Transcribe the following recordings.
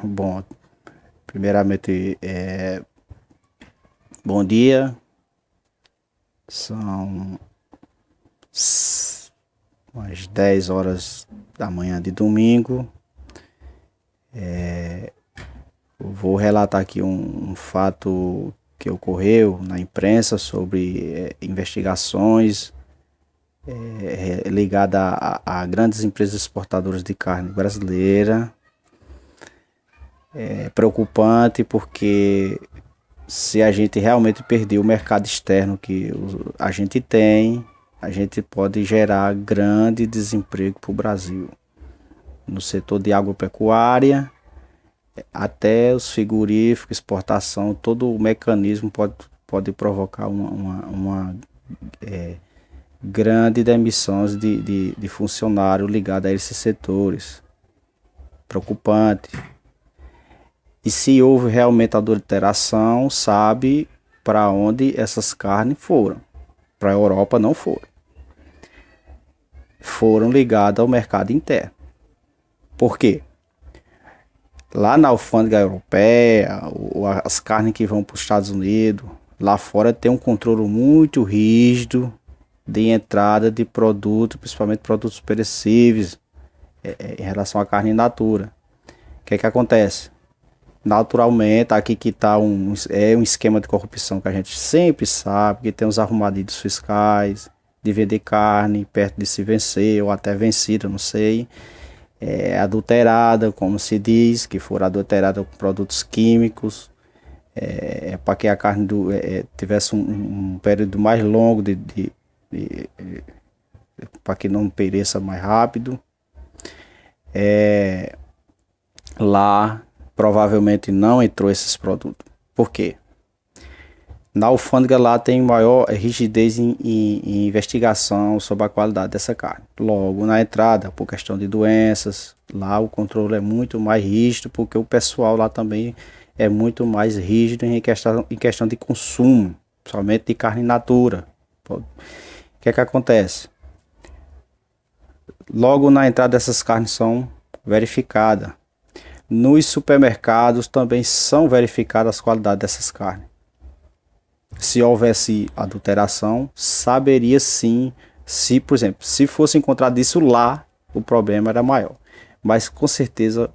Bom, primeiramente, bom dia. São umas 10 horas da manhã de domingo. Eu vou relatar aqui um fato que ocorreu na imprensa sobre investigações ligadas a grandes empresas exportadoras de carne brasileira. É preocupante porque se a gente realmente perder o mercado externo que a gente tem, a gente pode gerar grande desemprego para o Brasil. No setor de agropecuária, até os frigoríficos, exportação, todo o mecanismo pode provocar uma grande demissões de funcionário ligado a esses setores. Preocupante. E se houve realmente adulteração, sabe para onde essas carnes foram. Para a Europa não foram. Foram ligadas ao mercado interno. Por quê? Lá na alfândega europeia, as carnes que vão para os Estados Unidos, lá fora tem um controle muito rígido de entrada de produtos, principalmente produtos perecíveis, em relação à carne in natura. O que acontece? Naturalmente, aqui que está um esquema de corrupção que a gente sempre sabe, que tem os arrumadinhos fiscais, de vender carne perto de se vencer, ou até vencida, não sei. Adulterada, como se diz, que for adulterada com produtos químicos, para que a carne tivesse um período mais longo, para que não pereça mais rápido. Lá provavelmente não entrou esses produtos. Por quê? Na alfândega lá tem maior rigidez em investigação sobre a qualidade dessa carne. Logo, na entrada, por questão de doenças, lá o controle é muito mais rígido, porque o pessoal lá também é muito mais rígido em questão de consumo, somente de carne in natura. O que acontece? Logo na entrada dessas carnes são verificadas. Nos supermercados também são verificadas as qualidades dessas carnes. Se houvesse adulteração, saberia sim, se, por exemplo, se fosse encontrado isso lá, o problema era maior. Mas com certeza,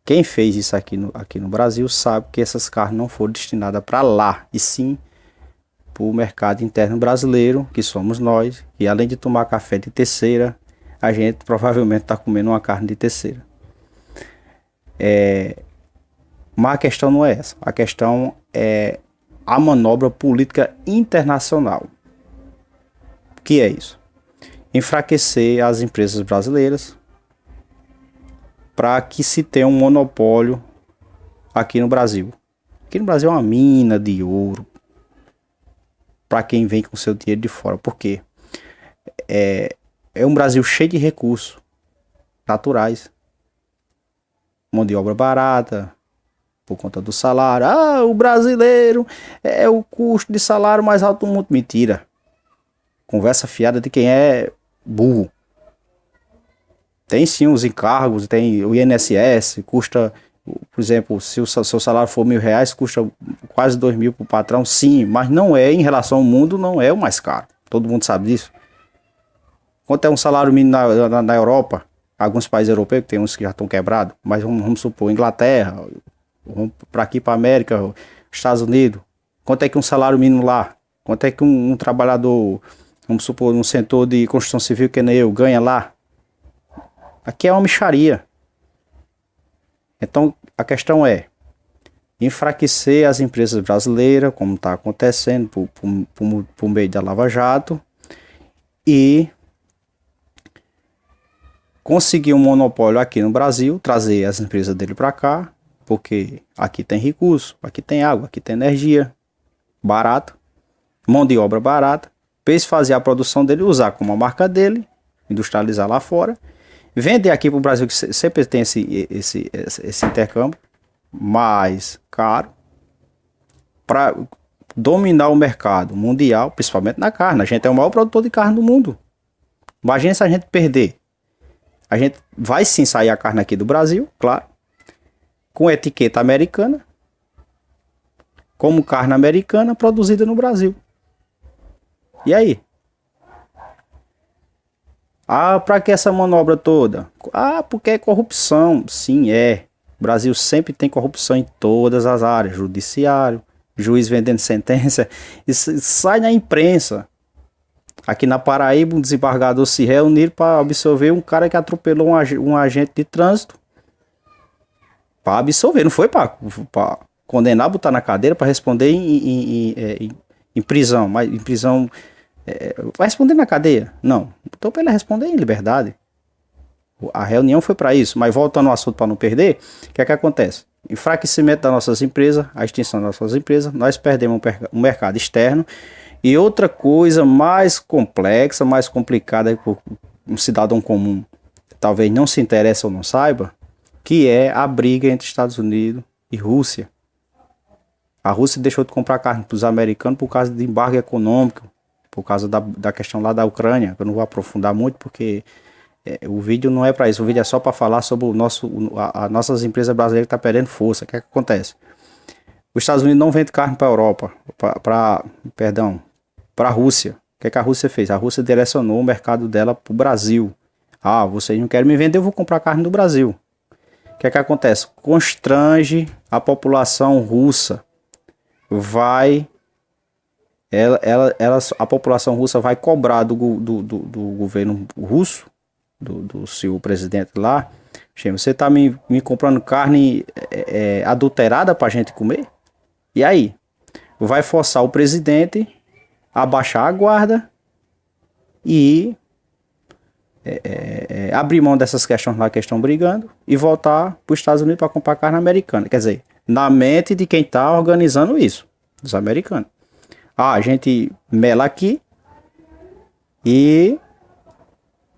quem fez isso aqui no Brasil sabe que essas carnes não foram destinadas para lá, e sim para o mercado interno brasileiro, que somos nós, e além de tomar café de terceira, a gente provavelmente está comendo uma carne de terceira. Mas a questão não é essa. A questão é a manobra política internacional. O que é isso? Enfraquecer as empresas brasileiras para que se tenha um monopólio aqui no Brasil. Aqui no Brasil é uma mina de ouro para quem vem com seu dinheiro de fora. Por quê? É um Brasil cheio de recursos naturais. Mão de obra barata, por conta do salário. O brasileiro é o custo de salário mais alto do mundo. Mentira. Conversa fiada de quem é burro. Tem sim os encargos, tem o INSS, custa, por exemplo, se o seu salário for R$1.000, custa quase 2.000 para o patrão, sim, mas não é, em relação ao mundo, não é o mais caro. Todo mundo sabe disso. Quanto é um salário mínimo na Europa? Alguns países europeus, que tem uns que já estão quebrados, mas vamos supor, Inglaterra, vamos para aqui para a América, Estados Unidos, quanto é que um salário mínimo lá? Quanto é que um trabalhador, vamos supor, num setor de construção civil que nem eu, ganha lá? Aqui é uma mixaria. Então a questão é enfraquecer as empresas brasileiras, como está acontecendo por meio da Lava Jato, e conseguir um monopólio aqui no Brasil, trazer as empresas dele para cá, porque aqui tem recurso, aqui tem água, aqui tem energia barata, mão de obra barata, para eles fazer a produção dele, usar como a marca dele, industrializar lá fora, vender aqui para o Brasil, que sempre tem esse intercâmbio, mais caro, para dominar o mercado mundial, principalmente na carne. A gente é o maior produtor de carne do mundo. Imagina se a gente perder. A gente vai sim sair a carne aqui do Brasil, claro, com etiqueta americana, como carne americana produzida no Brasil. E aí? Ah, para que essa manobra toda? Ah, porque é corrupção. Sim, é. O Brasil sempre tem corrupção em todas as áreas. Judiciário, juiz vendendo sentença. Isso sai na imprensa. Aqui na Paraíba, um desembargador se reuniram para absolver um cara que atropelou um agente de trânsito. Para absolver, não foi para condenar, botar na cadeira, para responder em prisão. Mas em prisão... vai responder na cadeia? Não. Então para ele responder em liberdade. A reunião foi para isso. Mas voltando ao assunto para não perder, o que é que acontece? Enfraquecimento das nossas empresas, a extinção das nossas empresas, nós perdemos um mercado externo. E outra coisa mais complexa, mais complicada, que um cidadão comum talvez não se interesse ou não saiba, que é a briga entre Estados Unidos e Rússia. A Rússia deixou de comprar carne para os americanos por causa de embargo econômico, por causa da questão lá da Ucrânia. Eu não vou aprofundar muito porque o vídeo não é para isso. O vídeo é só para falar sobre as nossas empresas brasileiras que estão perdendo força. O que é que acontece? Os Estados Unidos não vendem carne para a Europa, para a Rússia. O que é que a Rússia fez? A Rússia direcionou o mercado dela para o Brasil. Ah, vocês não querem me vender, eu vou comprar carne do Brasil. O que é que acontece? Constrange a população russa. A população russa vai cobrar do governo russo, do seu presidente lá, você está me comprando carne adulterada para a gente comer? E aí? Vai forçar o presidente a baixar a guarda e abrir mão dessas questões lá que estão brigando e voltar para os Estados Unidos para comprar carne americana. Quer dizer, na mente de quem está organizando isso, dos americanos. Ah, a gente mela aqui e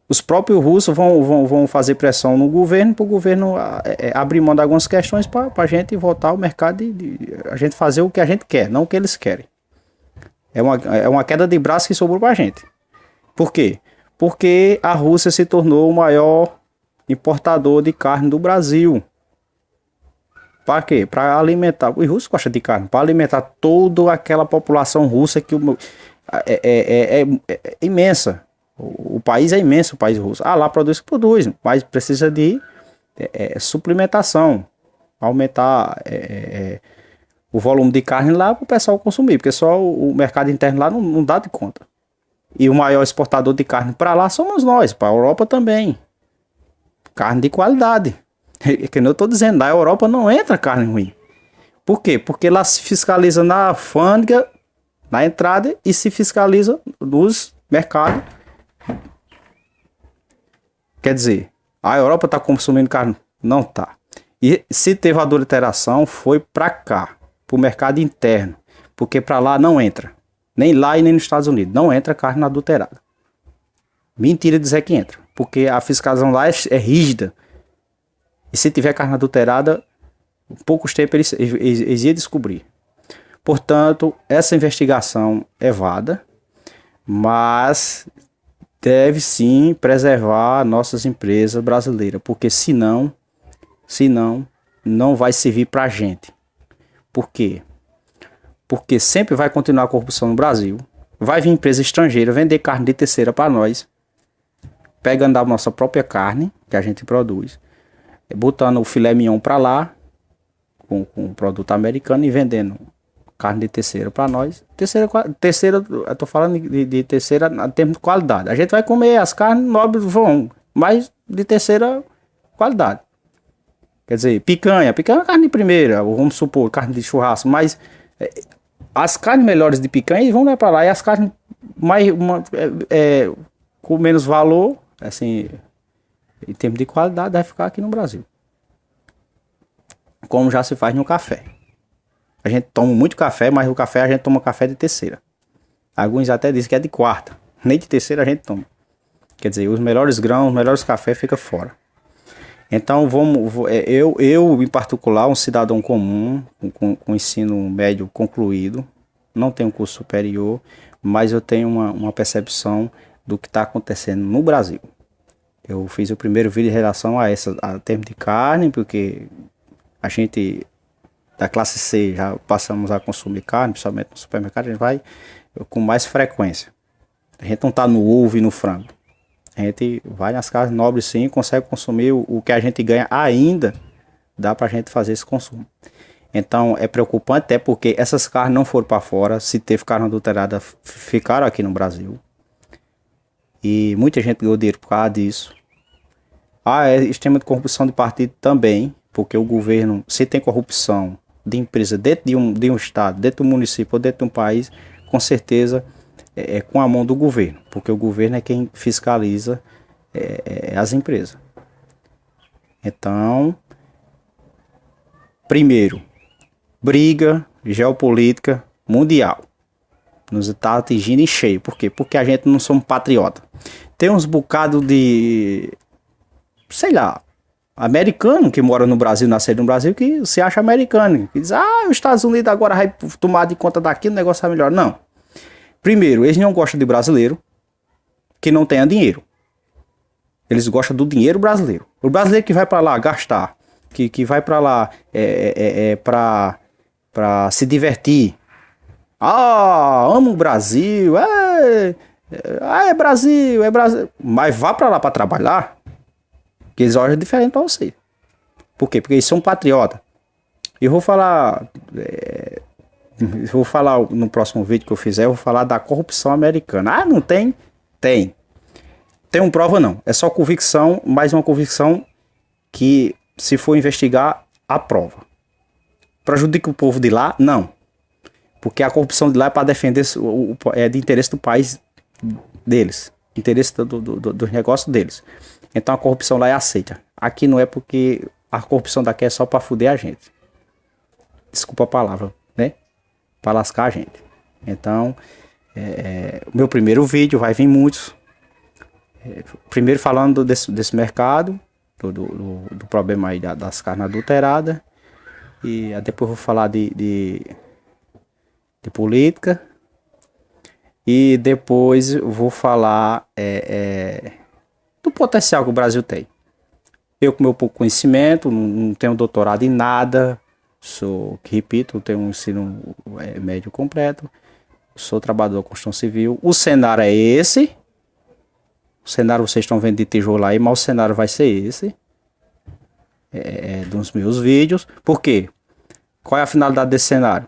os próprios russos vão fazer pressão no governo para o governo abrir mão de algumas questões para a gente voltar ao mercado e a gente fazer o que a gente quer, não o que eles querem. É uma queda de braço que sobrou para a gente. Por quê? Porque a Rússia se tornou o maior importador de carne do Brasil. Para quê? Para alimentar. Os russos gostam de carne. Para alimentar toda aquela população russa que é imensa. O país é imenso, o país russo. Ah, lá produz, mas precisa de suplementação. Aumentar o volume de carne lá para o pessoal consumir. Porque só o mercado interno lá não dá de conta. E o maior exportador de carne para lá somos nós. Para a Europa também. Carne de qualidade. Que eu estou dizendo, na Europa não entra carne ruim. Por quê? Porque lá se fiscaliza na alfândega, na entrada, e se fiscaliza nos mercados. Quer dizer, a Europa está consumindo carne? Não está. E se teve adulteração, foi para cá, para o mercado interno. Porque para lá não entra. Nem lá e nem nos Estados Unidos. Não entra carne adulterada. Mentira dizer que entra. Porque a fiscalização lá é rígida. E se tiver carne adulterada, em poucos tempos eles iam descobrir. Portanto, essa investigação é vada, mas deve sim preservar nossas empresas brasileiras, porque senão não vai servir para a gente. Por quê? Porque sempre vai continuar a corrupção no Brasil. Vai vir empresa estrangeira vender carne de terceira para nós, pegando a nossa própria carne que a gente produz, botando o filé mignon para lá, com produto americano, e vendendo carne de terceira para nós. Terceira, eu tô falando de terceira em termos de qualidade. A gente vai comer as carnes nobres, mas de terceira qualidade. Quer dizer, picanha é carne de primeira, vamos supor, carne de churrasco, mas as carnes melhores de picanha vão lá para lá, e as carnes com menos valor, assim, em termos de qualidade, vai ficar aqui no Brasil. Como já se faz no café. A gente toma muito café, mas o café a gente toma café de terceira. Alguns até dizem que é de quarta. Nem de terceira a gente toma. Quer dizer, os melhores grãos, os melhores cafés ficam fora. Então, eu em particular, um cidadão comum, com ensino médio concluído, não tenho curso superior, mas eu tenho uma percepção do que está acontecendo no Brasil. Eu fiz o primeiro vídeo em relação a termo de carne, porque a gente da classe C já passamos a consumir carne, principalmente no supermercado, a gente vai com mais frequência. A gente não tá no ovo e no frango. A gente vai nas casas nobres sim, consegue consumir o que a gente ganha ainda, dá pra gente fazer esse consumo. Então é preocupante até porque essas carnes não foram para fora, se teve carne adulterada, ficaram aqui no Brasil. E muita gente ganhou dinheiro por causa disso. É esquema de corrupção de partido também, porque o governo, se tem corrupção de empresa dentro de um estado, dentro do município ou dentro de um país, com certeza é com a mão do governo, porque o governo é quem fiscaliza as empresas. Então, primeiro, briga geopolítica mundial nos está atingindo em cheio. Por quê? Porque a gente não somos patriota. Tem uns bocados de, sei lá, americano que mora no Brasil, nasceu no Brasil, que se acha americano, que diz, os Estados Unidos agora vai tomar de conta daqui, o negócio é melhor. Não. Primeiro, eles não gostam de brasileiro que não tenha dinheiro. Eles gostam do dinheiro brasileiro. O brasileiro que vai para lá gastar, que vai para lá para se divertir. Amo o Brasil, é Brasil, é Brasil. Mas vá para lá para trabalhar, que eles olham diferente para você. Por quê? Porque eles são patriotas. Eu vou falar no próximo vídeo que eu fizer, eu vou falar da corrupção americana. Não tem? Tem. Tem uma prova não. É só convicção, mais uma convicção que, se for investigar, aprova. Prejudica o povo de lá? Não. Porque a corrupção de lá é para defender de interesse do país deles. Interesse do negócio deles. Então a corrupção lá é aceita. Aqui não é, porque a corrupção daqui é só para fuder a gente. Desculpa a palavra, né? Para lascar a gente. Então, o meu primeiro vídeo, vai vir muitos. Primeiro falando desse mercado, do problema aí das carnes adulteradas. E depois eu vou falar de política. E depois eu vou falar do potencial que o Brasil tem. Eu, com meu pouco conhecimento, não tenho doutorado em nada. Repito, tenho um ensino médio completo. Sou trabalhador da construção civil. O cenário é esse. O cenário vocês estão vendo de tijolo aí, mas o cenário vai ser esse. Dos meus vídeos. Por quê? Qual é a finalidade desse cenário?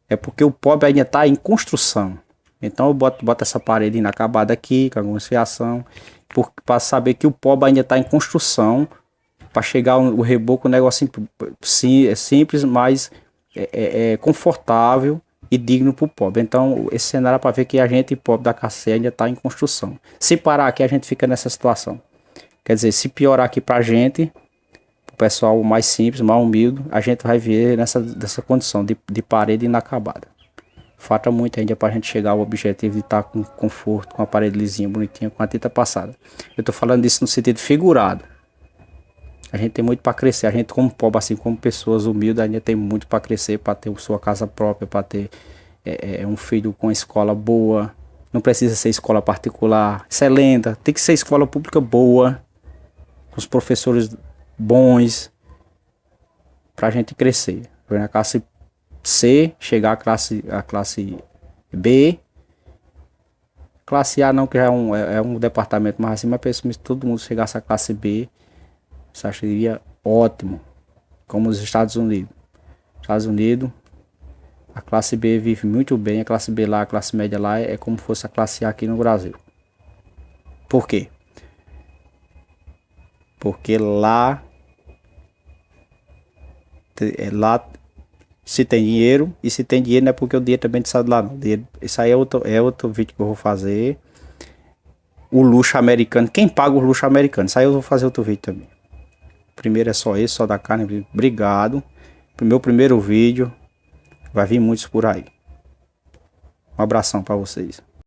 É porque o pobre ainda está em construção. Então eu boto essa parede inacabada aqui, com alguma esfiação, para saber que o pobre ainda está em construção, para chegar o reboco, um negócio simples, mas confortável e digno para o pobre. Então esse cenário é para ver que a gente, pobre da classe ainda está em construção. Se parar aqui, a gente fica nessa situação. Quer dizer, se piorar aqui para a gente, o pessoal mais simples, mais humilde, a gente vai ver nessa condição de parede inacabada. Falta muito ainda para a gente chegar ao objetivo de estar com conforto, com a parede lisinha, bonitinha, com a tinta passada. Eu estou falando disso no sentido figurado. A gente tem muito para crescer. A gente, como pobre, assim como pessoas humildes, ainda tem muito para crescer, para ter sua casa própria, para ter um filho com escola boa. Não precisa ser escola particular, excelente. Tem que ser escola pública boa, com os professores bons, para a gente crescer. Na classe C, chegar à classe B. Classe A não, que já é um departamento mais acima, mas se todo mundo chegasse à classe B, isso acharia ótimo. Como os Estados Unidos. Estados Unidos, a classe B vive muito bem, a classe B lá, a classe média lá é como fosse a classe A aqui no Brasil. Por quê? Porque lá se tem dinheiro, e se tem dinheiro não é porque o dinheiro também sai de lá não. Isso aí é outro vídeo que eu vou fazer. O luxo americano, quem paga o luxo americano? Isso aí eu vou fazer outro vídeo também. Primeiro é só esse, só da carne. Obrigado. Meu primeiro vídeo. Vai vir muitos por aí. Um abração para vocês.